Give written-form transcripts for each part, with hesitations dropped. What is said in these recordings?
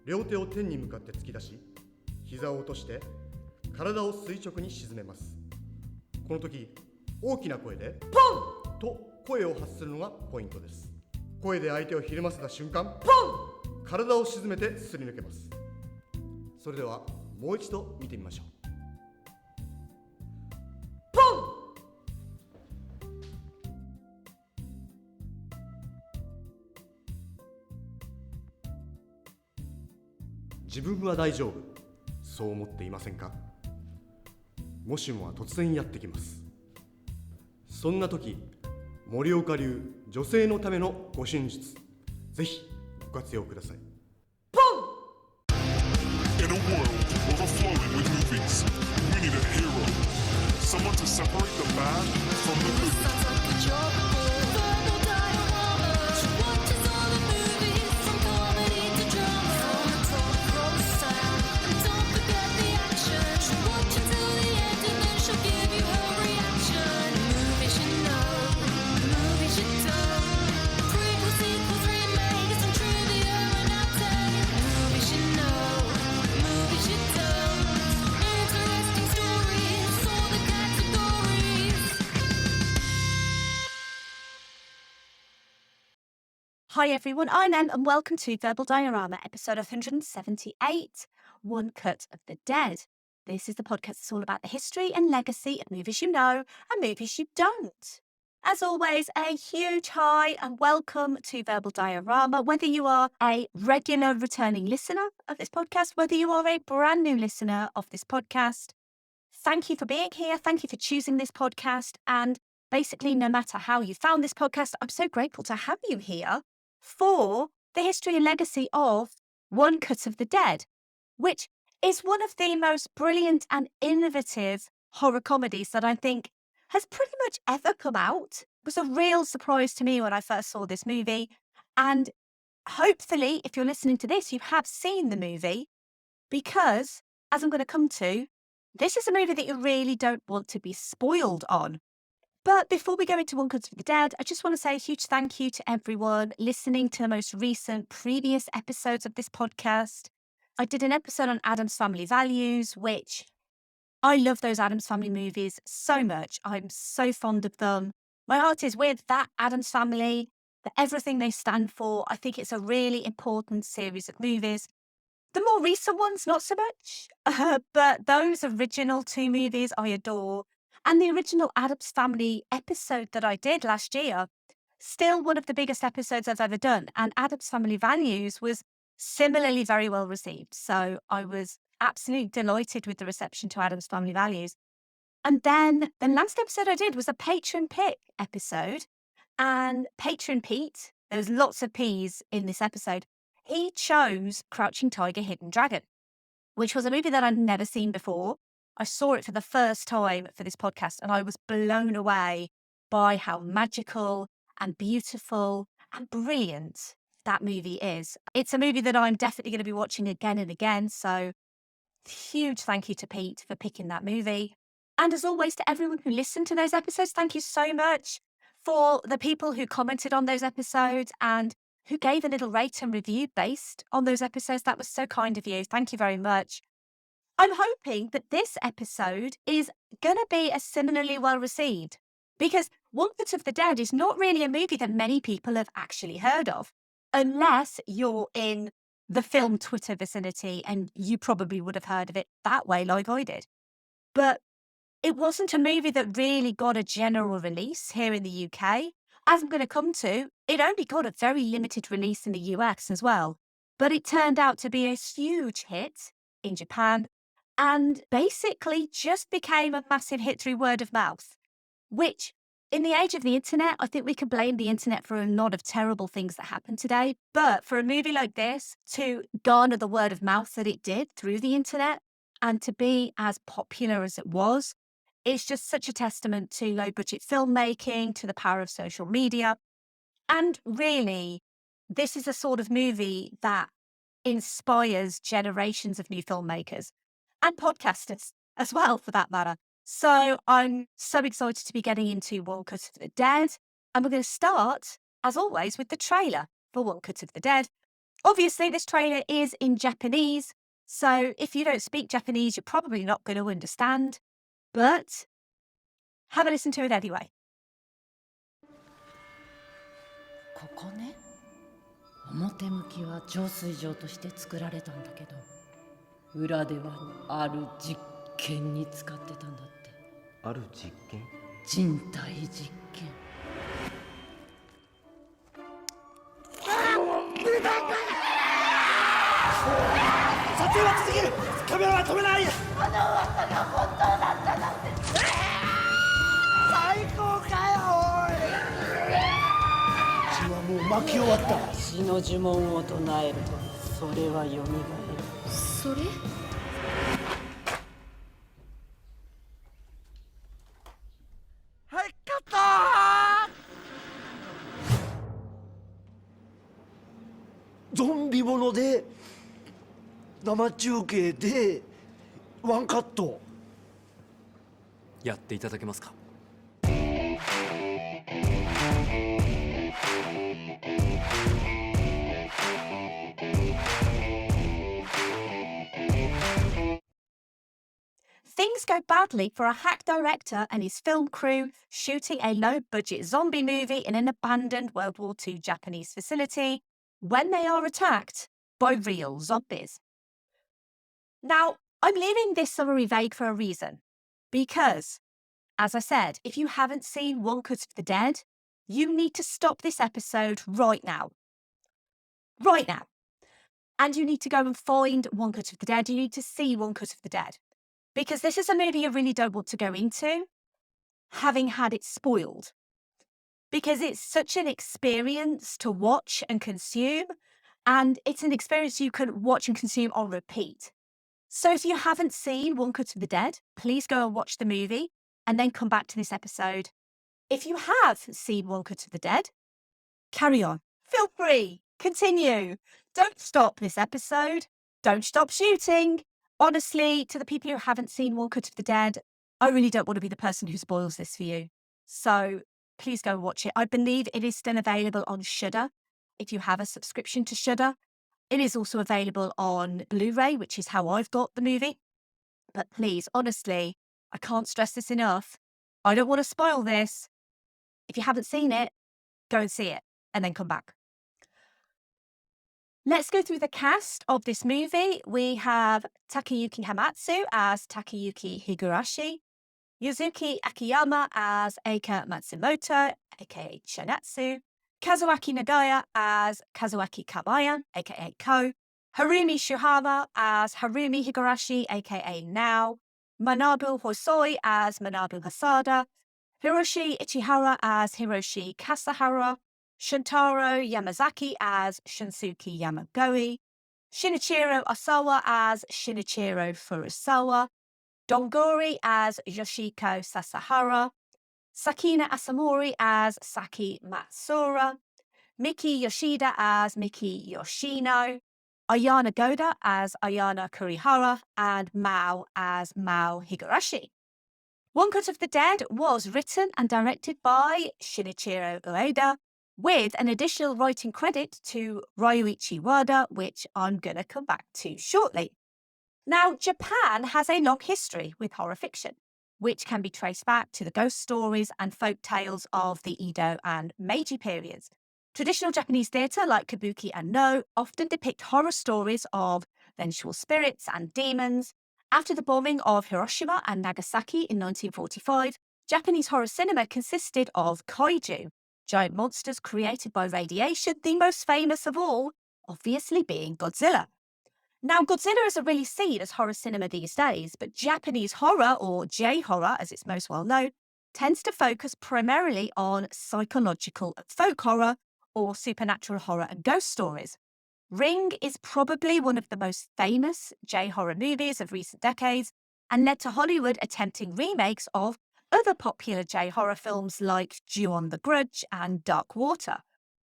両手を天に向かって突き出し、膝を落として体を垂直に沈めます。この時、大きな声でポンと声を発するのがポイントです。声で相手をひるませた瞬間、ポン、体を沈めてすり抜けます。それではもう一度見てみましょう。ポン。自分は大丈夫、そう思っていませんか？もしもは突然やってきます。そんな時、森岡流女性のための護身術、ぜひご活用ください。ポン！ In a world overflowing with movies, we need a hero. Someone to separate the bad from the good. Hi everyone, I'm Em and welcome to Verbal Diorama, episode 178, One Cut of the Dead. This is the podcast that's all about the history and legacy of movies you know and movies you don't. As always, a huge hi and welcome to Verbal Diorama, whether you are a regular returning listener of this podcast, whether you are a brand new listener of this podcast. Thank you for being here, thank you for choosing this podcast, and basically no matter how you found this podcast, I'm so grateful to have you here for the history and legacy of One Cut of the Dead, which is one of the most brilliant and innovative horror comedies that I think has pretty much ever come out. It was a real surprise to me when I first saw this movie. And hopefully, if you're listening to this, you have seen the movie because, as I'm going to come to, this is a movie that you really don't want to be spoiled on. But before we go into One Cut of the Dead, I just want to say a huge thank you to everyone listening to the most recent previous episodes of this podcast. I did an episode on Addams Family Values, which I love those Addams Family movies so much. I'm so fond of them. My heart is with that Addams Family, for everything they stand for. I think it's a really important series of movies. The more recent ones, not so much, but those original two movies I adore. And the original Addams Family episode that I did last year, still one of the biggest episodes I've ever done. And Addams Family Values was similarly very well received. So I was absolutely delighted with the reception to Addams Family Values. And then the last episode I did was a patron pick episode. And patron Pete, there was lots of P's in this episode, he chose Crouching Tiger, Hidden Dragon, which was a movie that I'd never seen before. I saw it for the first time for this podcast and I was blown away by how magical and beautiful and brilliant that movie is. It's a movie that I'm definitely going to be watching again and again. So huge thank you to Pete for picking that movie. And as always, to everyone who listened to those episodes, thank you so much for the people who commented on those episodes and who gave a little rate and review based on those episodes. That was so kind of you. Thank you very much. I'm hoping that this episode is going to be as similarly well received because One Cut of the Dead is not really a movie that many people have actually heard of, unless you're in the film Twitter vicinity and you probably would have heard of it that way like I did. But it wasn't a movie that really got a general release here in the UK. As I'm going to come to, it only got a very limited release in the US as well. But it turned out to be a huge hit in Japan and basically just became a massive hit through word of mouth, which in the age of the internet, I think we can blame the internet for a lot of terrible things that happen today. But for a movie like this to garner the word of mouth that it did through the internet and to be as popular as it was, it's just such a testament to low budget filmmaking, to the power of social media. And really, this is a sort of movie that inspires generations of new filmmakers and podcasters as well, for that matter. So I'm so excited to be getting into One Cut of the Dead. And we're going to start, as always, with the trailer for One Cut of the Dead. Obviously, this trailer is in Japanese, so if you don't speak Japanese, you're probably not going to understand, but have a listen to it anyway. ここね、表向きは浄水場として作られたんだけど、裏ではある実験に使ってたんだって。ある実験？人体実験。撮影は続ける。カメラは止めない。あの噂が本当だったなんて。最高かよ、おい。血はもう巻き終わった。死の呪文を唱えるとそれはよみがえる。それ？はい、カット。ゾンビもので生中継でワンカットやっていただけますか？Things go badly for a hack director and his film crew shooting a low-budget zombie movie in an abandoned World War II Japanese facility when they are attacked by real zombies. Now, I'm leaving this summary vague for a reason, because, as I said, if you haven't seen One Cut of the Dead, you need to stop this episode right now. Right now. And you need to go and find One Cut of the Dead. You need to see One Cut of the Dead. Because this is a movie you really don't want to go into, having had it spoiled. Because it's such an experience to watch and consume, and it's an experience you can watch and consume on repeat. So if you haven't seen One Cut of the Dead, please go and watch the movie, and then come back to this episode. If you have seen One Cut of the Dead, carry on. Feel free. Continue. Don't stop this episode. Don't stop shooting. Honestly, to the people who haven't seen One Cut of the Dead, I really don't want to be the person who spoils this for you. So please go watch it. I believe it is still available on Shudder. If you have a subscription to Shudder, it is also available on Blu-ray, which is how I've got the movie. But please, honestly, I can't stress this enough. I don't want to spoil this. If you haven't seen it, go and see it and then come back. Let's go through the cast of this movie. We have Takayuki Hamatsu as Takayuki Higurashi, Yuzuki Akiyama as Eika Matsumoto, aka Shonatsu, Kazuaki Nagaya as Kazuaki Kamaya, aka Ko, Harumi Shuhama as Harumi Higurashi, aka Now, Manabu Hosoi as Manabu Hasada, Hiroshi Ichihara as Hiroshi Kasahara, Shuntaro Yamazaki as Shunsuke Yamagoi, Shinichiro Osawa as Shinichiro Furusawa, Dongori as Yoshiko Sasahara, Sakina Asamori as Saki Matsura, Miki Yoshida as Miki Yoshino, Ayana Goda as Ayana Kurihara, and Mao as Mao Higurashi. One Cut of the Dead was written and directed by Shinichiro Ueda, with an additional writing credit to Ryuichi Wada, which I'm going to come back to shortly. Now, Japan has a long history with horror fiction, which can be traced back to the ghost stories and folk tales of the Edo and Meiji periods. Traditional Japanese theatre like kabuki and no often depict horror stories of vengeful spirits and demons. After the bombing of Hiroshima and Nagasaki in 1945, Japanese horror cinema consisted of kaiju, giant monsters created by radiation, the most famous of all, obviously being Godzilla. Now, Godzilla isn't really seen as horror cinema these days, but Japanese horror, or J-horror as it's most well known, tends to focus primarily on psychological and folk horror, or supernatural horror and ghost stories. Ring is probably one of the most famous J-horror movies of recent decades, and led to Hollywood attempting remakes of other popular J-horror films like Ju-on the Grudge and Dark Water.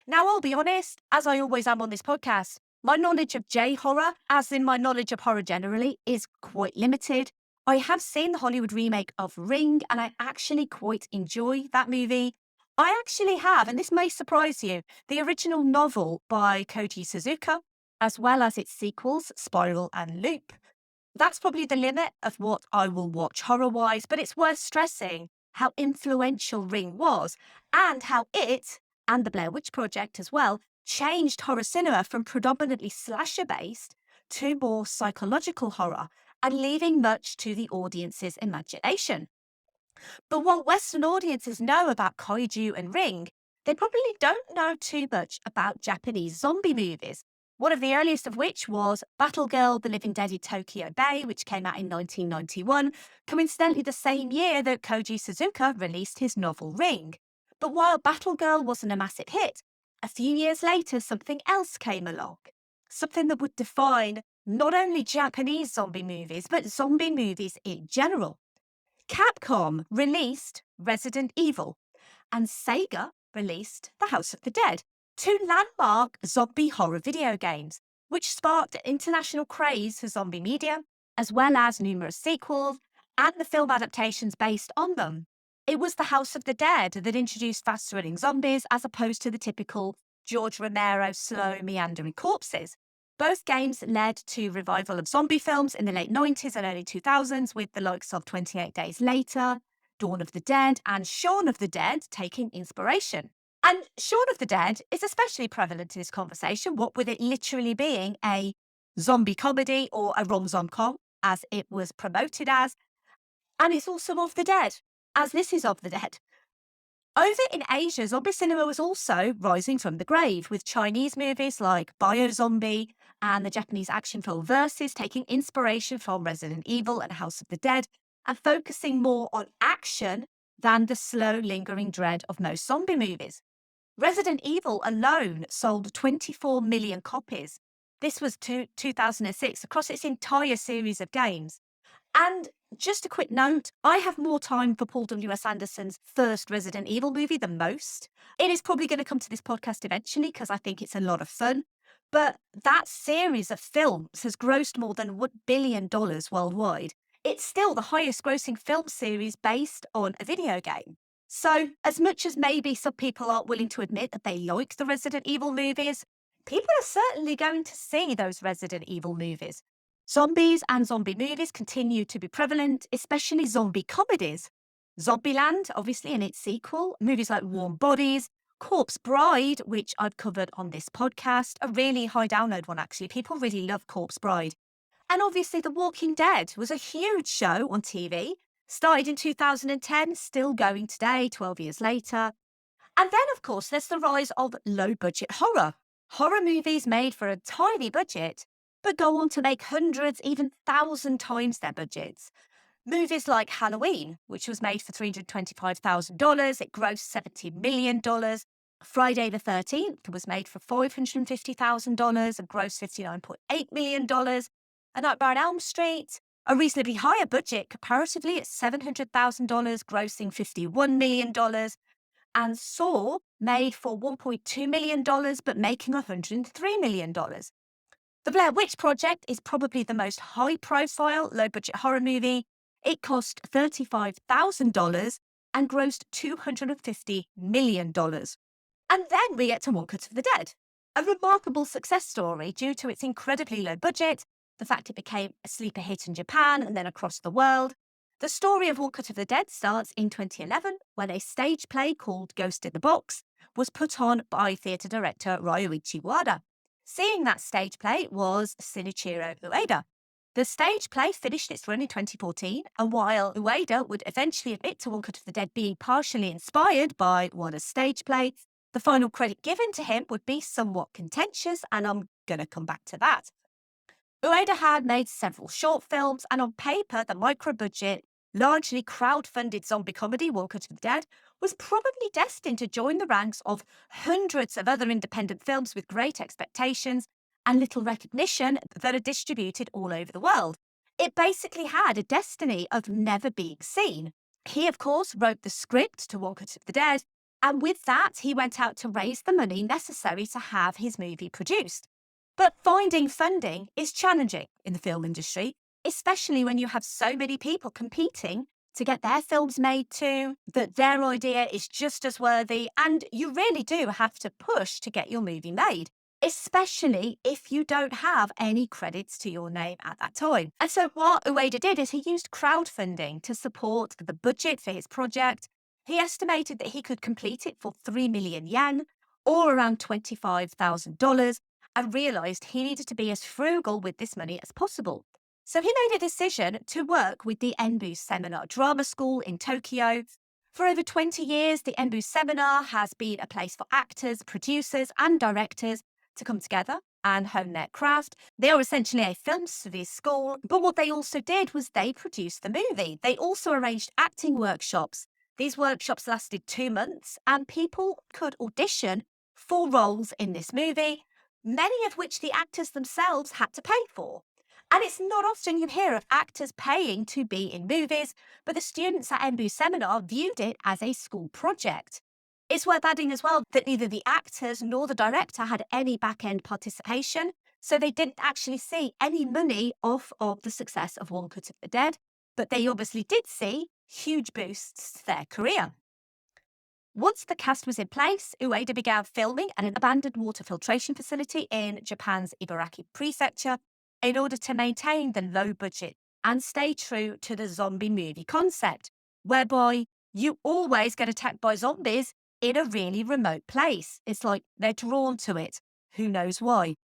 Now, I'll be honest, as I always am on this podcast, my knowledge of J-horror, as in my knowledge of horror generally, is quite limited. I have seen the Hollywood remake of Ring, and I actually quite enjoy that movie. I actually have, and this may surprise you, the original novel by Koji Suzuka, as well as its sequels, Spiral and Loop. That's probably the limit of what I will watch horror-wise, but it's worth stressing how influential Ring was and how it, and the Blair Witch Project as well, changed horror cinema from predominantly slasher-based to more psychological horror and leaving much to the audience's imagination. But what Western audiences know about kaiju and Ring, they probably don't know too much about Japanese zombie movies. One of the earliest of which was Battlegirl, The Living Dead in Tokyo Bay, which came out in 1991, coincidentally the same year that Koji Suzuka released his novel Ring. But while Battlegirl wasn't a massive hit, a few years later something else came along. Something that would define not only Japanese zombie movies, but zombie movies in general. Capcom released Resident Evil, and Sega released The House of the Dead, two landmark zombie horror video games, which sparked international craze for zombie media, as well as numerous sequels and the film adaptations based on them. It was The House of the Dead that introduced fast-running zombies as opposed to the typical George Romero slow meandering corpses. Both games led to revival of zombie films in the late 90s and early 2000s with the likes of 28 Days Later, Dawn of the Dead and Shaun of the Dead taking inspiration. And Shaun of the Dead is especially prevalent in this conversation, what with it literally being a zombie comedy or a rom-com, as it was promoted as. And it's also of the dead, as this is of the dead. Over in Asia, zombie cinema was also rising from the grave, with Chinese movies like Biozombie and the Japanese action film Versus taking inspiration from Resident Evil and House of the Dead and focusing more on action than the slow, lingering dread of most zombie movies. Resident Evil alone sold 24 million copies. This was 2006 across its entire series of games. And just a quick note, I have more time for Paul W.S. Anderson's first Resident Evil movie than most. It is probably going to come to this podcast eventually because I think it's a lot of fun. But that series of films has grossed more than $1 billion worldwide. It's still the highest grossing film series based on a video game. So as much as maybe some people aren't willing to admit that they like the Resident Evil movies, people are certainly going to see those Resident Evil movies. Zombies and zombie movies continue to be prevalent, especially zombie comedies. Zombieland, obviously, and its sequel, movies like Warm Bodies, Corpse Bride, which I've covered on this podcast, a really high download one actually. People really love Corpse Bride. And obviously The Walking Dead was a huge show on TV, started in 2010, still going today, 12 years later. And then, of course, there's the rise of low-budget horror. Horror movies made for a tiny budget, but go on to make hundreds, even 1,000 times their budgets. Movies like Halloween, which was made for $325,000, it grossed $70 million. Friday the 13th was made for $550,000 and grossed $59.8 million. A Nightmare on Elm Street, a reasonably higher budget comparatively at $700,000, grossing $51 million. And Saw, made for $1.2 million, but making $103 million. The Blair Witch Project is probably the most high-profile, low-budget horror movie. It cost $35,000 and grossed $250 million. And then we get to One Cut of the Dead, a remarkable success story due to its incredibly low budget, the fact it became a sleeper hit in Japan and then across the world. The story of One Cut of the Dead starts in 2011 when a stage play called Ghost in the Box was put on by theatre director Ryuichi Wada. Seeing that stage play was Shinichiro Ueda. The stage play finished its run in 2014, and while Ueda would eventually admit to One Cut of the Dead being partially inspired by Wada's stage play, the final credit given to him would be somewhat contentious, and I'm going to come back to that. Ueda had made several short films, and on paper, the micro-budget, largely crowd-funded zombie comedy One Cut of the Dead was probably destined to join the ranks of hundreds of other independent films with great expectations and little recognition that are distributed all over the world. It basically had a destiny of never being seen. He, of course, wrote the script to One Cut of the Dead, and with that, he went out to raise the money necessary to have his movie produced. But finding funding is challenging in the film industry, especially when you have so many people competing to get their films made too, that their idea is just as worthy, and you really do have to push to get your movie made. especially if you don't have any credits to your name at that time. And so what Ueda did is he used crowdfunding to support the budget for his project. He estimated that he could complete it for 3 million yen, or around $25,000, and realised he needed to be as frugal with this money as possible. So he made a decision to work with the Enbu Seminar Drama School in Tokyo. For over 20 years, the Enbu Seminar has been a place for actors, producers and directors to come together and hone their craft. They are essentially a film studies school, but what they also did was they produced the movie. They also arranged acting workshops. These workshops lasted 2 months, and people could audition for roles in this movie, many of which the actors themselves had to pay for. And it's not often you hear of actors paying to be in movies, but the students at Enbu Seminar viewed it as a school project. It's worth adding as well that neither the actors nor the director had any back-end participation, so they didn't actually see any money off of the success of One Cut of the Dead, but they obviously did see huge boosts to their career. Once the cast was in place, Ueda began filming at an abandoned water filtration facility in Japan's Ibaraki Prefecture in order to maintain the low budget and stay true to the zombie movie concept, whereby you always get attacked by zombies in a really remote place. It's like they're drawn to it. Who knows why?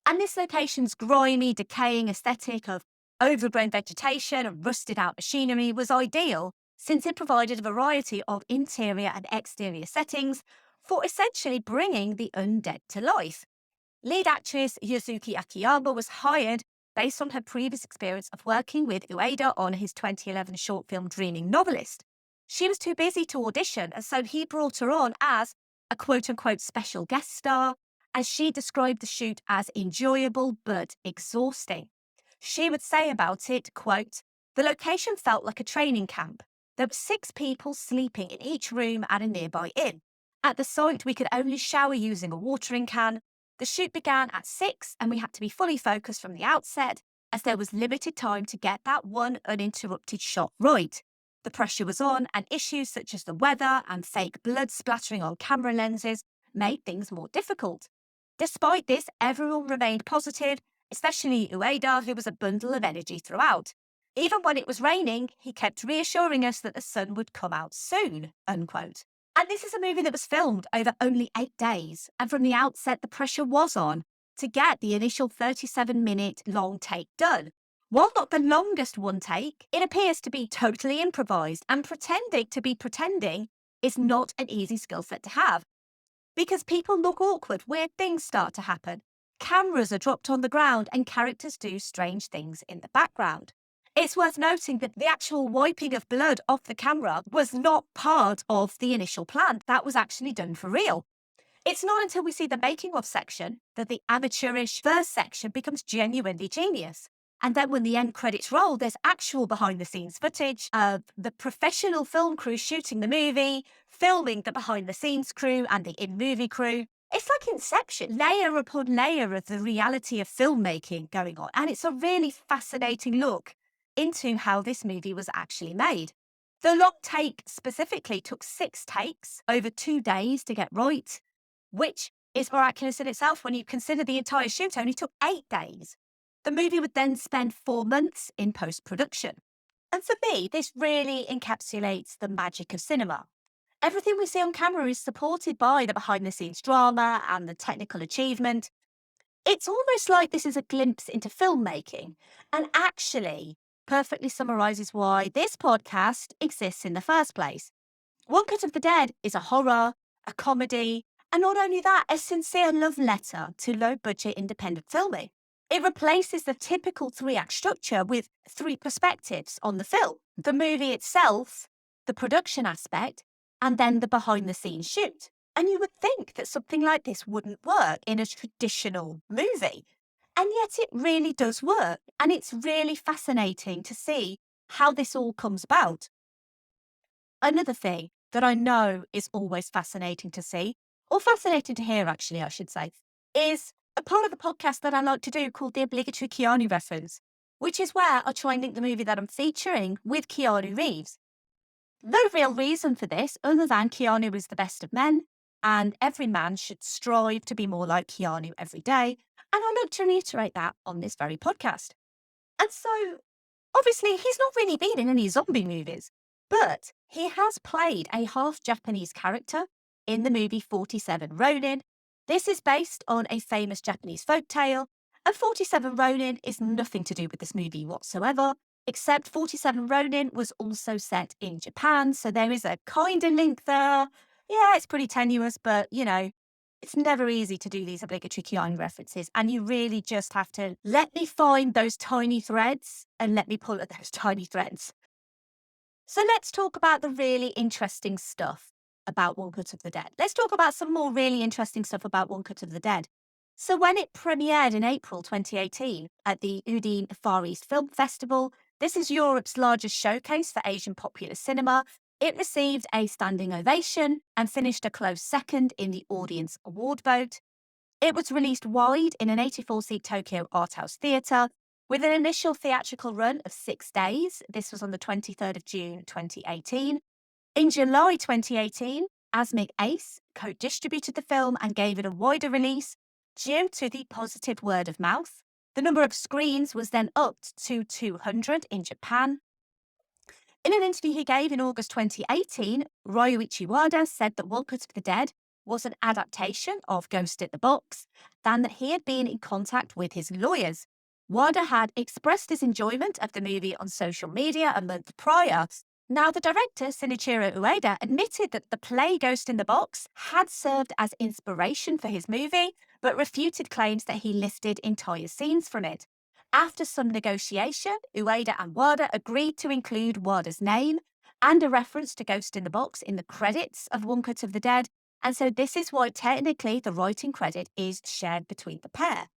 And this location's grimy, decaying aesthetic of overgrown vegetation and rusted out machinery was ideal, since it provided a variety of interior and exterior settings for essentially bringing the undead to life. Lead actress Yuzuki Akiyama was hired based on her previous experience of working with Ueda on his 2011 short film Dreaming Novelist. She was too busy to audition, and so he brought her on as a quote-unquote special guest star, as she described the shoot as enjoyable but exhausting. She would say about it, quote, "The location felt like a training camp. There were 6 people sleeping in each room at a nearby inn. At the site, we could only shower using a watering can. The shoot began at 6 and we had to be fully focused from the outset, as there was limited time to get that one uninterrupted shot right. The pressure was on, and issues such as the weather and fake blood splattering on camera lenses made things more difficult. Despite this, everyone remained positive, especially Ueda, who was a bundle of energy throughout. Even when it was raining, he kept reassuring us that the sun would come out soon," unquote. And this is a movie that was filmed over only 8 days, and from the outset the pressure was on to get the initial 37-minute long take done. While not the longest one take, it appears to be totally improvised, and pretending to be pretending is not an easy skill set to have. Because people look awkward, weird things start to happen. Cameras are dropped on the ground and characters do strange things in the background. It's worth noting that the actual wiping of blood off the camera was not part of the initial plan. That was actually done for real. It's not until we see the making of section that the amateurish first section becomes genuinely genius. And then when the end credits roll, there's actual behind-the-scenes footage of the professional film crew shooting the movie, filming the behind-the-scenes crew and the in-movie crew. It's like Inception, layer upon layer of the reality of filmmaking going on. And it's a really fascinating look into how this movie was actually made. The long take specifically took 6 takes over 2 days to get right, which is miraculous in itself when you consider the entire shoot only took 8 days. The movie would then spend 4 months in post-production. And for me, this really encapsulates the magic of cinema. Everything we see on camera is supported by the behind-the-scenes drama and the technical achievement. It's almost like this is a glimpse into filmmaking, and actually perfectly summarises why this podcast exists in the first place. One Cut of the Dead is a horror, a comedy, and not only that, a sincere love letter to low-budget independent filming. It replaces the typical 3-act structure with 3 perspectives on the film: the movie itself, the production aspect, and then the behind-the-scenes shoot. And you would think that something like this wouldn't work in a traditional movie. And yet it really does work. And it's really fascinating to see how this all comes about. Another thing that I know is always fascinating to see, or fascinating to hear actually, I should say, is a part of the podcast that I like to do called the obligatory Keanu reference, which is where I try and link the movie that I'm featuring with Keanu Reeves. No real reason for this other than Keanu is the best of men. and every man should strive to be more like Keanu every day. And I'd like to reiterate that on this very podcast. And so, obviously, he's not really been in any zombie movies, but he has played a half-Japanese character in the movie 47 Ronin. This is based on a famous Japanese folktale, and 47 Ronin is nothing to do with this movie whatsoever, except 47 Ronin was also set in Japan, so there is a kind of link there. Yeah, it's pretty tenuous, but, you know, it's never easy to do these obligatory Keanu references, and you really just have to let me find those tiny threads and let me pull at those tiny threads. So let's talk about the really interesting stuff about One Cut of the Dead. Let's talk about some more really interesting stuff about One Cut of the Dead. So when it premiered in April 2018 at the Udine Far East Film Festival, this is Europe's largest showcase for Asian popular cinema. It received a standing ovation and finished a close second in the audience award vote. It was released wide in an 84-seat Tokyo art house theatre with an initial theatrical run of 6 days. This was on the 23rd of June 2018. In July 2018, Asmik Ace co-distributed the film and gave it a wider release due to the positive word of mouth. The number of screens was then upped to 200 in Japan. In an interview he gave in August 2018, Ryuichi Wada said that One Cut of the Dead was an adaptation of Ghost in the Box, and that he had been in contact with his lawyers. Wada had expressed his enjoyment of the movie on social media a month prior. Now, the director, Shinichiro Ueda, admitted that the play Ghost in the Box had served as inspiration for his movie, but refuted claims that he lifted entire scenes from it. After some negotiation, Ueda and Wada agreed to include Wada's name and a reference to Ghost in the Box in the credits of One Cut of the Dead, and so this is why technically the writing credit is shared between the pair.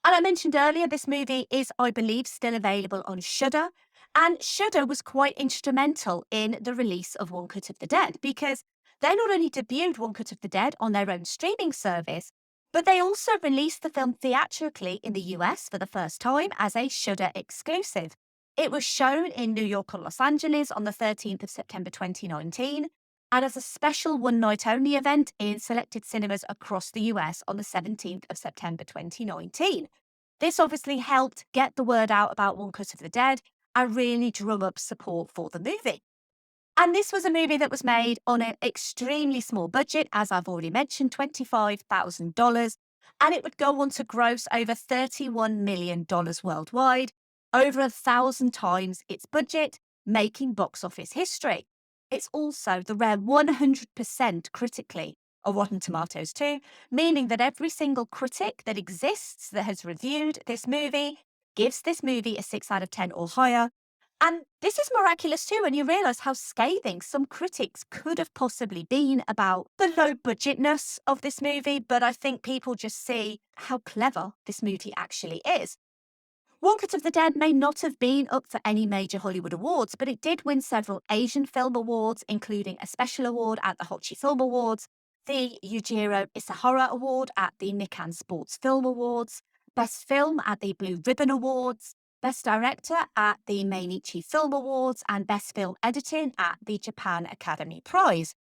And I mentioned earlier, this movie is, I believe, still available on Shudder, and Shudder was quite instrumental in the release of One Cut of the Dead, because they not only debuted One Cut of the Dead on their own streaming service, but they also released the film theatrically in the US for the first time as a Shudder exclusive. It was shown in New York and Los Angeles on the 13th of September 2019, and as a special one-night-only event in selected cinemas across the US on the 17th of September 2019. This obviously helped get the word out about One Cut of the Dead and really drum up support for the movie. And this was a movie that was made on an extremely small budget, as I've already mentioned, $25,000, and it would go on to gross over $31 million worldwide, over 1,000 times its budget, making box office history. It's also the rare 100% critically on Rotten Tomatoes too, meaning that every single critic that exists that has reviewed this movie gives this movie a 6 out of 10 or higher. And this is miraculous too when you realise how scathing some critics could have possibly been about the low budgetness of this movie, but I think people just see how clever this movie actually is. One Cut of the Dead may not have been up for any major Hollywood awards, but it did win several Asian film awards, including a special award at the Hochi Film Awards, the Yujiro Isahara Award at the Nikkan Sports Film Awards, Best Film at the Blue Ribbon Awards, Best Director at the Mainichi Film Awards, and Best Film Editing at the Japan Academy Prize.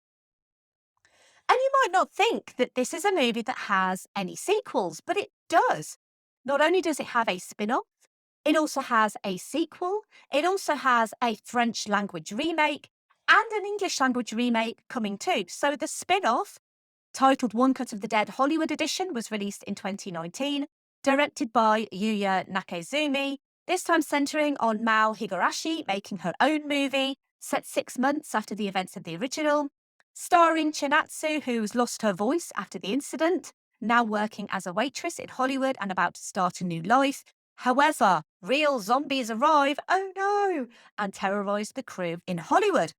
And you might not think that this is a movie that has any sequels, but it does. Not only does it have a spin-off, it also has a sequel, it also has a French language remake, and an English language remake coming too. So the spin-off, titled One Cut of the Dead Hollywood Edition, was released in 2019, directed by Yuya Nakazumi, this time centering on Mao Higurashi making her own movie, set 6 months after the events of the original, starring Chinatsu, who's lost her voice after the incident, now working as a waitress in Hollywood and about to start a new life. However, real zombies arrive, oh no, and terrorise the crew in Hollywood.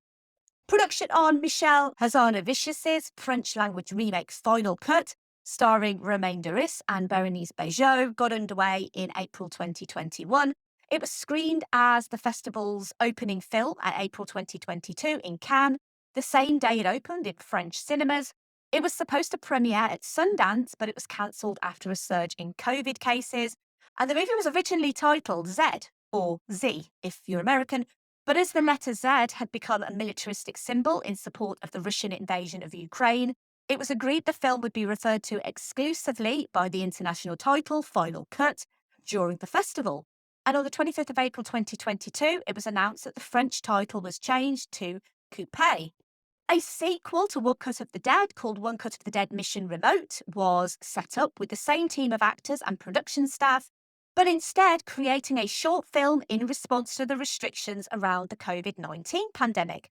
Production on Michel Hazanavicius's French language remake Final Cut, starring Romain Duris and Berenice Bejo, got underway in April 2021. It was screened as the festival's opening film at April 2022 in Cannes, the same day it opened in French cinemas. It was supposed to premiere at Sundance, but it was cancelled after a surge in COVID cases. And the movie was originally titled Z, or Z if you're American, but as the letter Z had become a militaristic symbol in support of the Russian invasion of Ukraine, It was agreed the film would be referred to exclusively by the international title Final Cut during the festival. And on the 25th of April 2022, it was announced that the French title was changed to Coupé. A sequel to One Cut of the Dead, called One Cut of the Dead Mission Remote, was set up with the same team of actors and production staff, but instead creating a short film in response to the restrictions around the COVID-19 pandemic.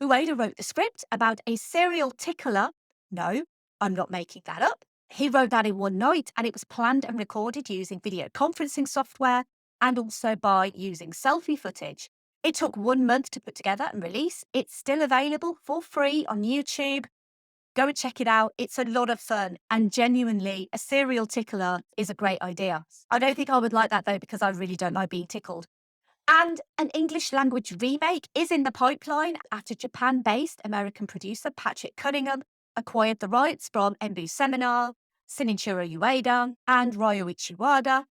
Ueda wrote the script about a serial tickler. No, I'm not making that up. He wrote that in one night, and it was planned and recorded using video conferencing software and also by using selfie footage. It took 1 month to put together and release. It's still available for free on YouTube. Go and check it out. It's a lot of fun, and genuinely, a serial tickler is a great idea. I don't think I would like that though, because I really don't like being tickled. And an English language remake is in the pipeline after Japan-based American producer Patrick Cunningham acquired the rights from Embu Seminar, Shinichiro Ueda, and Ryoichi Wada.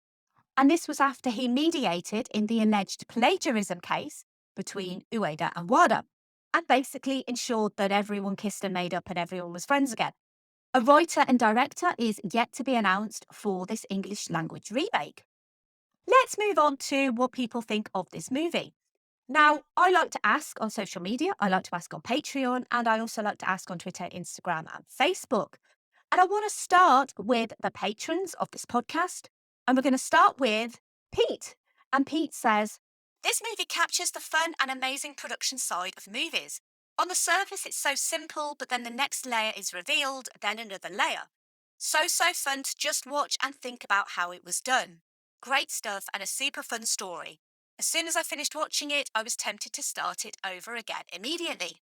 And this was after he mediated in the alleged plagiarism case between Ueda and Wada, and basically ensured that everyone kissed and made up and everyone was friends again. A writer and director is yet to be announced for this English language remake. Let's move on to what people think of this movie. Now, I like to ask on social media, I like to ask on Patreon, and I also like to ask on Twitter, Instagram, and Facebook. And I want to start with the patrons of this podcast. And we're going to start with Pete. And Pete says, "This movie captures the fun and amazing production side of movies. On the surface, it's so simple, but then the next layer is revealed, then another layer. So fun to just watch and think about how it was done. Great stuff and a super fun story. As soon as I finished watching it, I was tempted to start it over again immediately."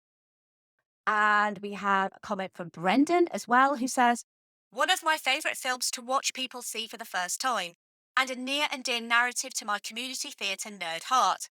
And we have a comment from Brendan as well, who says, "One of my favourite films to watch people see for the first time, and a near and dear narrative to my community theatre nerd heart.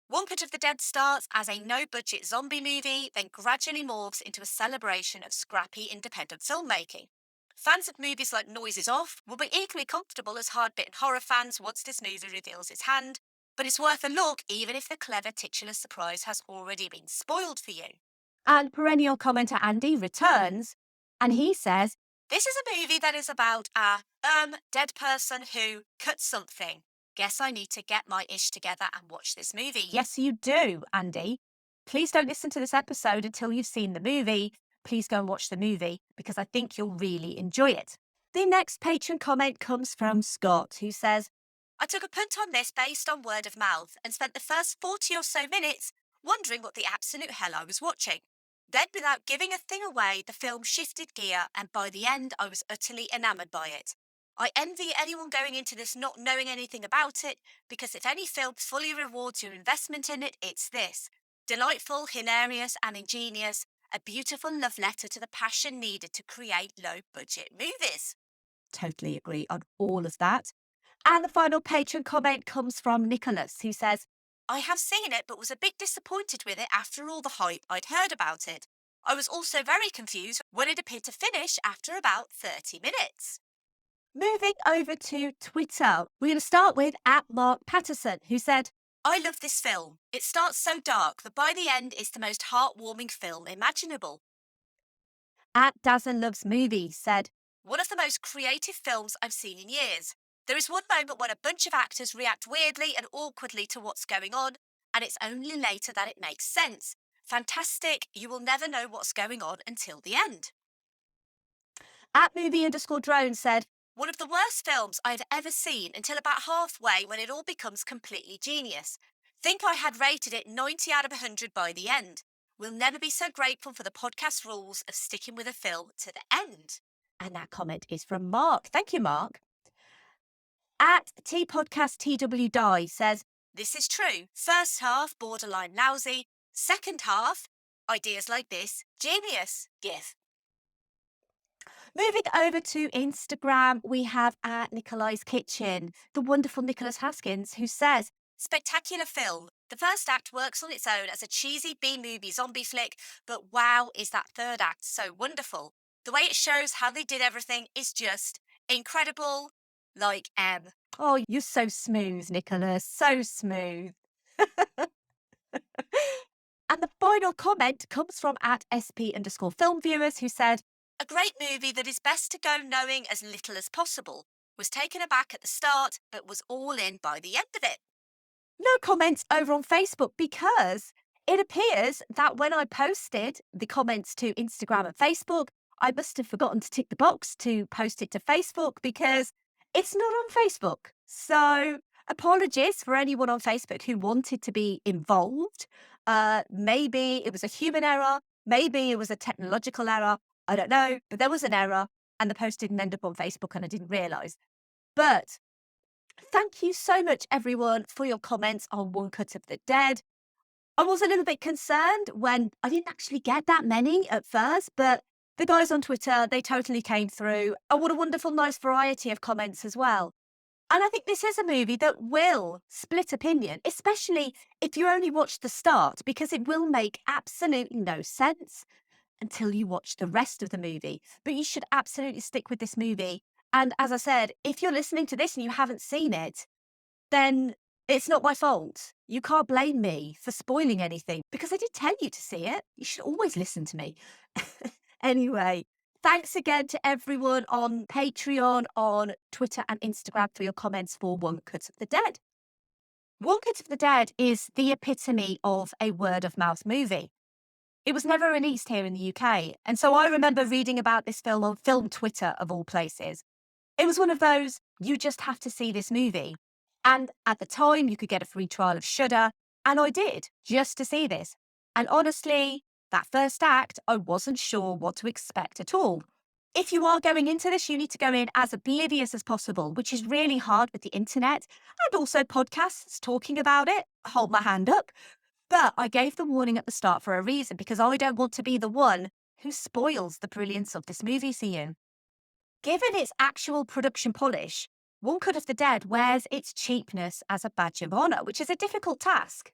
One Cut of the Dead starts as a no-budget zombie movie, then gradually morphs into a celebration of scrappy independent filmmaking. Fans of movies like Noises Off will be equally comfortable as hard-bitten horror fans once this movie reveals its hand, but it's worth a look even if the clever titular surprise has already been spoiled for you." And perennial commenter Andy returns, and he says, "This is a movie that is about a dead person who cut something. Guess I need to get my ish together and watch this movie." Yes, you do, Andy. Please don't listen to this episode until you've seen the movie. Please go and watch the movie, because I think you'll really enjoy it. The next patron comment comes from Scott, who says, "I took a punt on this based on word of mouth and spent the first 40 or so minutes wondering what the absolute hell I was watching. Then, without giving a thing away, the film shifted gear, and by the end, I was utterly enamoured by it. I envy anyone going into this not knowing anything about it, because if any film fully rewards your investment in it, it's this. Delightful, hilarious, and ingenious, a beautiful love letter to the passion needed to create low-budget movies." Totally agree on all of that. And the final patron comment comes from Nicholas, who says, "I have seen it, but was a bit disappointed with it after all the hype I'd heard about it. I was also very confused when it appeared to finish after about 30 minutes. Moving over to Twitter, we're going to start with @Mark Patterson, who said, "I love this film. It starts so dark, but by the end, it's the most heartwarming film imaginable." @Dazzin Loves Movies said, "One of the most creative films I've seen in years. There is one moment when a bunch of actors react weirdly and awkwardly to what's going on, and it's only later that it makes sense. Fantastic. You will never know what's going on until the end." @movie_drone said, "One of the worst films I've ever seen until about halfway, when it all becomes completely genius. Think I had rated it 90 out of 100 by the end. Will never be so grateful for the podcast rules of sticking with a film to the end." And that comment is from Mark. Thank you, Mark. @TPodcastTWDie says, "This is true. First half, borderline lousy. Second half, ideas like this, genius. GIF." Moving over to Instagram, we have @Nikolai's Kitchen, the wonderful Nicholas Haskins, who says, "Spectacular film. The first act works on its own as a cheesy B-movie zombie flick, but wow, is that third act so wonderful. The way it shows how they did everything is just incredible. Like M." Oh, you're so smooth, Nicholas. So smooth. And the final comment comes from @SP_filmviewers, who said, A great movie that is best to go knowing as little as possible, was taken aback at the start, but was all in by the end of it. No comments over on Facebook because it appears that when I posted the comments to Instagram and Facebook, I must have forgotten to tick the box to post it to Facebook because it's not on Facebook. So apologies for anyone on Facebook who wanted to be involved. Maybe it was a human error. Maybe it was a technological error. I don't know, but there was an error and the post didn't end up on Facebook and I didn't realise. But thank you so much, everyone, for your comments on One Cut of the Dead. I was a little bit concerned when I didn't actually get that many at first, but the guys on Twitter, they totally came through. And what a wonderful, nice variety of comments as well. And I think this is a movie that will split opinion, especially if you only watch the start, because it will make absolutely no sense until you watch the rest of the movie. But you should absolutely stick with this movie. And as I said, if you're listening to this and you haven't seen it, then it's not my fault. You can't blame me for spoiling anything because I did tell you to see it. You should always listen to me. Anyway, thanks again to everyone on Patreon, on Twitter and Instagram for your comments for One Cut of the Dead. One Cut of the Dead is the epitome of a word of mouth movie. It was never released here in the UK. And so I remember reading about this film on Film Twitter, of all places. It was one of those, you just have to see this movie. And at the time, you could get a free trial of Shudder. And I did, just to see this. And honestly, that first act, I wasn't sure what to expect at all. If you are going into this, you need to go in as oblivious as possible, which is really hard with the internet and also podcasts talking about it. Hold my hand up. But I gave the warning at the start for a reason, because I don't want to be the one who spoils the brilliance of this movie for you. Given its actual production polish, One Cut of the Dead wears its cheapness as a badge of honour, which is a difficult task.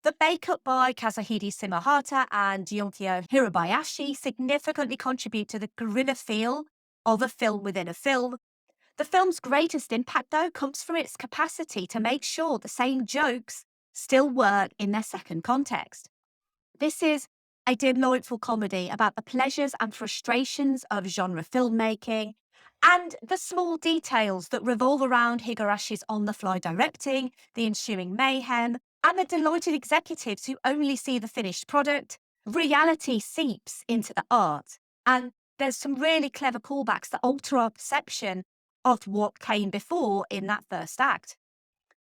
The makeup by Kazuhide Shimahata and Yonkyo Hirabayashi significantly contribute to the guerrilla feel of a film within a film. The film's greatest impact, though, comes from its capacity to make sure the same jokes still work in their second context. This is a delightful comedy about the pleasures and frustrations of genre filmmaking and the small details that revolve around Higarashi's on-the-fly directing, the ensuing mayhem, and the delighted executives who only see the finished product. Reality seeps into the art, and there's some really clever callbacks that alter our perception of what came before in that first act.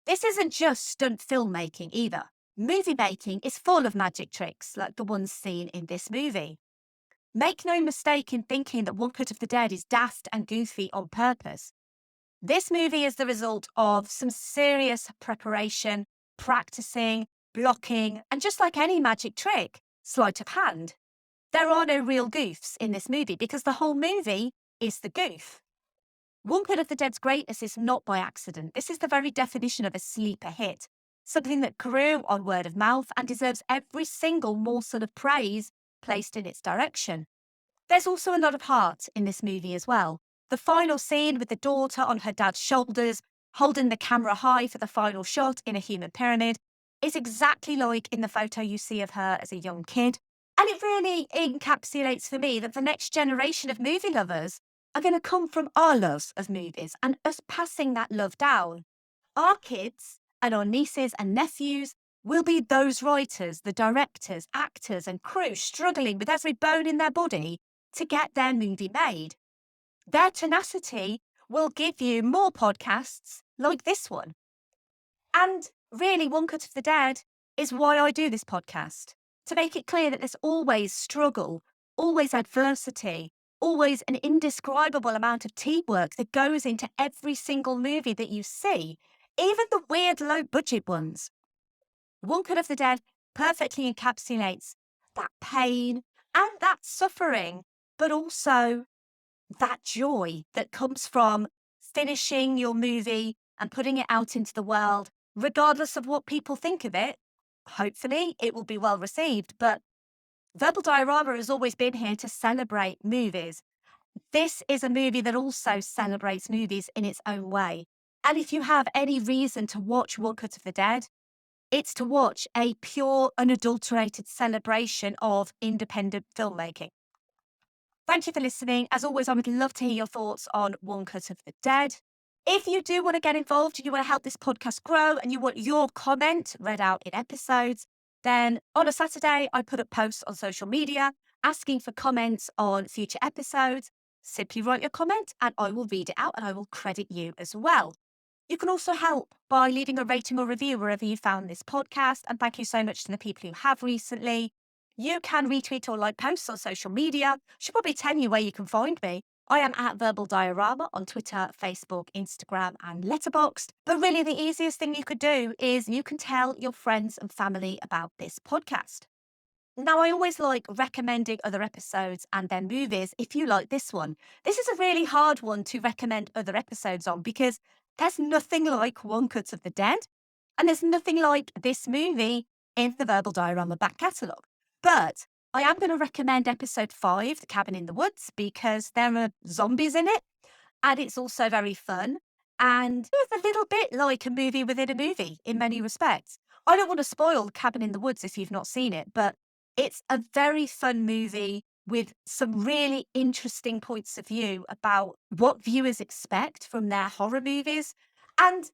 This isn't just stunt filmmaking either. Movie making is full of magic tricks like the ones seen in this movie. Make no mistake in thinking that One Cut of the Dead is daft and goofy on purpose. This movie is the result of some serious preparation, practicing, blocking, and just like any magic trick, sleight of hand. There are no real goofs in this movie because the whole movie is the goof. One Cut of the Dead's greatness is not by accident. This is the very definition of a sleeper hit, something that grew on word of mouth and deserves every single morsel of praise placed in its direction. There's also a lot of heart in this movie as well. The final scene with the daughter on her dad's shoulders, holding the camera high for the final shot in a human pyramid, is exactly like in the photo you see of her as a young kid. And it really encapsulates for me that the next generation of movie lovers are going to come from our loves of movies and us passing that love down. Our kids and our nieces and nephews will be those writers, the directors, actors and crew struggling with every bone in their body to get their movie made. Their tenacity will give you more podcasts like this one. And really, One Cut of the Dead is why I do this podcast, to make it clear that there's always struggle, always adversity, always an indescribable amount of teamwork that goes into every single movie that you see, even the weird low-budget ones. One Cut of the Dead perfectly encapsulates that pain and that suffering, but also that joy that comes from finishing your movie and putting it out into the world, regardless of what people think of it. Hopefully, it will be well received, but Verbal Diorama has always been here to celebrate movies. This is a movie that also celebrates movies in its own way. And if you have any reason to watch One Cut of the Dead, it's to watch a pure, unadulterated celebration of independent filmmaking. Thank you for listening. As always, I would love to hear your thoughts on One Cut of the Dead. If you do want to get involved and you want to help this podcast grow and you want your comment read out in episodes, then on a Saturday, I put up posts on social media asking for comments on future episodes. Simply write your comment and I will read it out and I will credit you as well. You can also help by leaving a rating or review wherever you found this podcast. And thank you so much to the people who have recently. You can retweet or like posts on social media. I should probably tell you where you can find me. I am at Verbal Diorama on Twitter, Facebook, Instagram, and Letterboxd. But really, the easiest thing you could do is you can tell your friends and family about this podcast. Now, I always like recommending other episodes and their movies if you like this one. This is a really hard one to recommend other episodes on because there's nothing like One Cut of the Dead, and there's nothing like this movie in the Verbal Diorama back catalogue. But I am going to recommend episode 5, The Cabin in the Woods, because there are zombies in it, and it's also very fun, and it's a little bit like a movie within a movie in many respects. I don't want to spoil The Cabin in the Woods if you've not seen it, but it's a very fun movie with some really interesting points of view about what viewers expect from their horror movies, and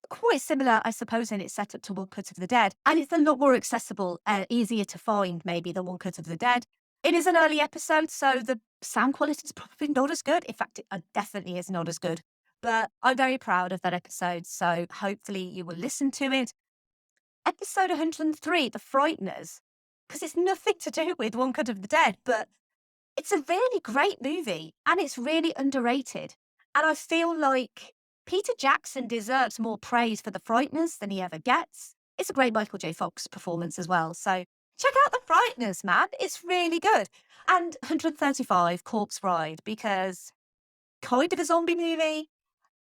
quite similar, I suppose, in its setup to One Cut of the Dead. And it's a lot more accessible and easier to find, maybe, than One Cut of the Dead. It is an early episode, so the sound quality is probably not as good. In fact, it definitely is not as good. But I'm very proud of that episode, so hopefully you will listen to it. Episode 103, The Frighteners, because it's nothing to do with One Cut of the Dead, but it's a really great movie, and it's really underrated. And I feel like Peter Jackson deserves more praise for The Frighteners than he ever gets. It's a great Michael J. Fox performance as well. So check out The Frighteners, man. It's really good. And 135, Corpse Bride, because kind of a zombie movie.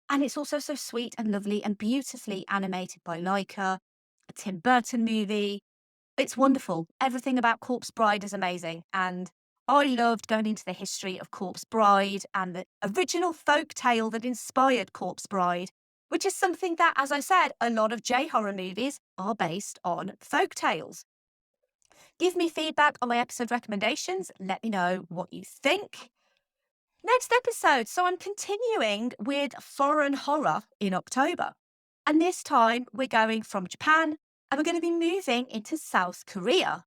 And it's also so sweet and lovely and beautifully animated by Leica. A Tim Burton movie. It's wonderful. Everything about Corpse Bride is amazing. And I loved going into the history of Corpse Bride and the original folk tale that inspired Corpse Bride, which is something that, as I said, a lot of J-horror movies are based on folk tales. Give me feedback on my episode recommendations. Let me know what you think. Next episode. So I'm continuing with foreign horror in October. And this time we're going from Japan and we're going to be moving into South Korea.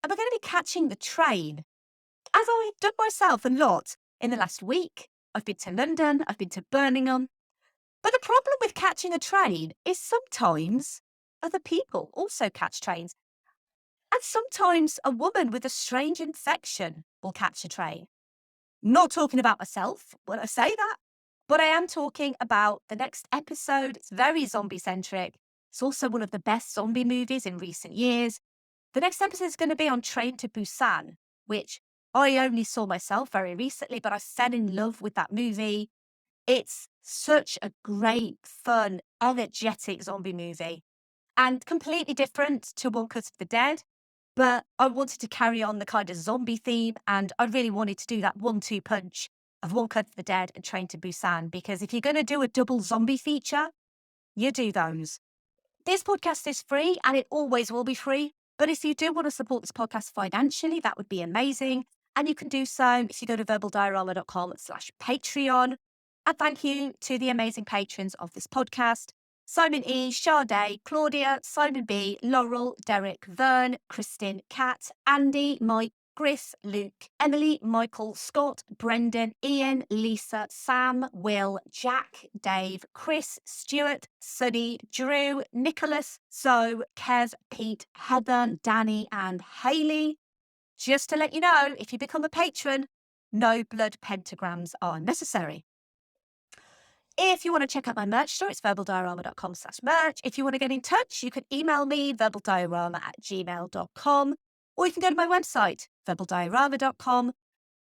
And we're going to be catching the train. As I've done myself a lot in the last week, I've been to London, I've been to Birmingham. But the problem with catching a train is sometimes other people also catch trains. And sometimes a woman with a strange infection will catch a train. Not talking about myself when I say that, but I am talking about the next episode. It's very zombie-centric. It's also one of the best zombie movies in recent years. The next episode is going to be on Train to Busan, which I only saw myself very recently, but I fell in love with that movie. It's such a great, fun, energetic zombie movie and completely different to One Cut of the Dead. But I wanted to carry on the kind of zombie theme, and I really wanted to do that 1-2 punch of One Cut of the Dead and Train to Busan, because if you're going to do a double zombie feature, you do those. This podcast is free and it always will be free. But if you do want to support this podcast financially, that would be amazing. And you can do so if you go to verbaldiorama.com/Patreon. And thank you to the amazing patrons of this podcast: Simon E, Sade, Claudia, Simon B, Laurel, Derek, Vern, Kristin, Kat, Andy, Mike, Griff, Luke, Emily, Michael, Scott, Brendan, Ian, Lisa, Sam, Will, Jack, Dave, Chris, Stuart, Sunni, Drew, Nicholas, Zoe, Kez, Pete, Heather, Danny, and Hayley. Just to let you know, if you become a patron, no blood pentagrams are necessary. If you want to check out my merch store, it's verbaldiorama.com/merch. If you want to get in touch, you can email me, verbaldiorama@gmail.com, or you can go to my website, verbaldiorama.com.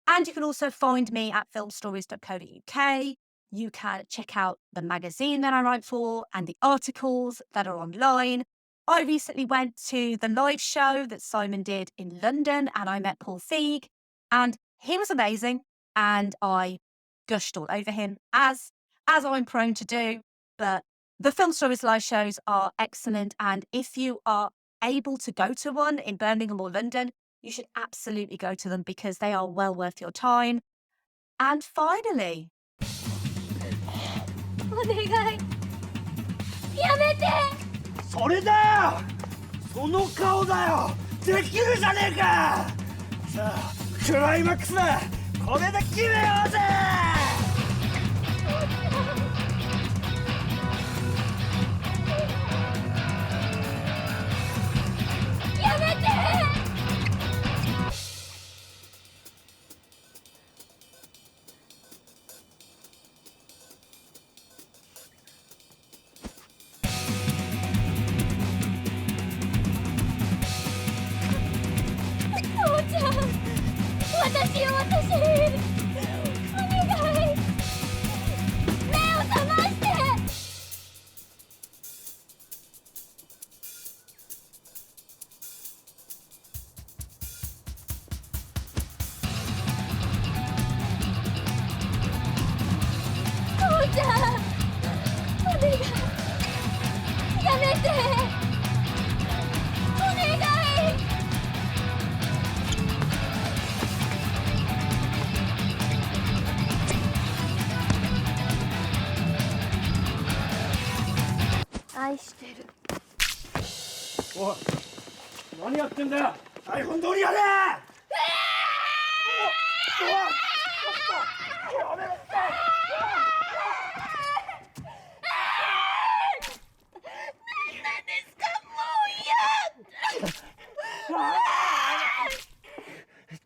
And you can also find me at filmstories.co.uk. You can check out the magazine that I write for and the articles that are online. I recently went to the live show that Simon did in London and I met Paul Feig, and he was amazing and I gushed all over him, as I'm prone to do. But the Film Stories live shows are excellent, and if you are able to go to one in Birmingham or London, You should absolutely go to them because they are well worth your time. And finally, お願いやめて。それだよ、その顔だよ、できるじゃねえか。さあクライマックスだ、これで決めようぜ。やめて。父ちゃん、私よ、私。お願い。目を覚まして。父ちゃん、お願い。やめて。お願い。愛してる。おい、何やってんだよ。台本通りやれ。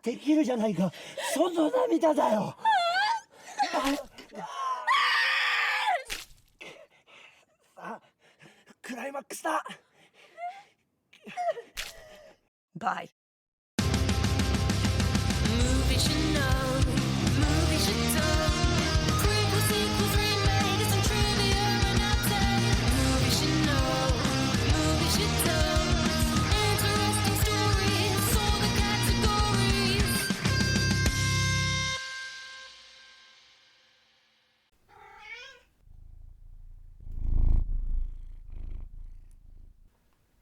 できるじゃないか、その涙だよ。あ、クライマックスだ。bye. Movie should know.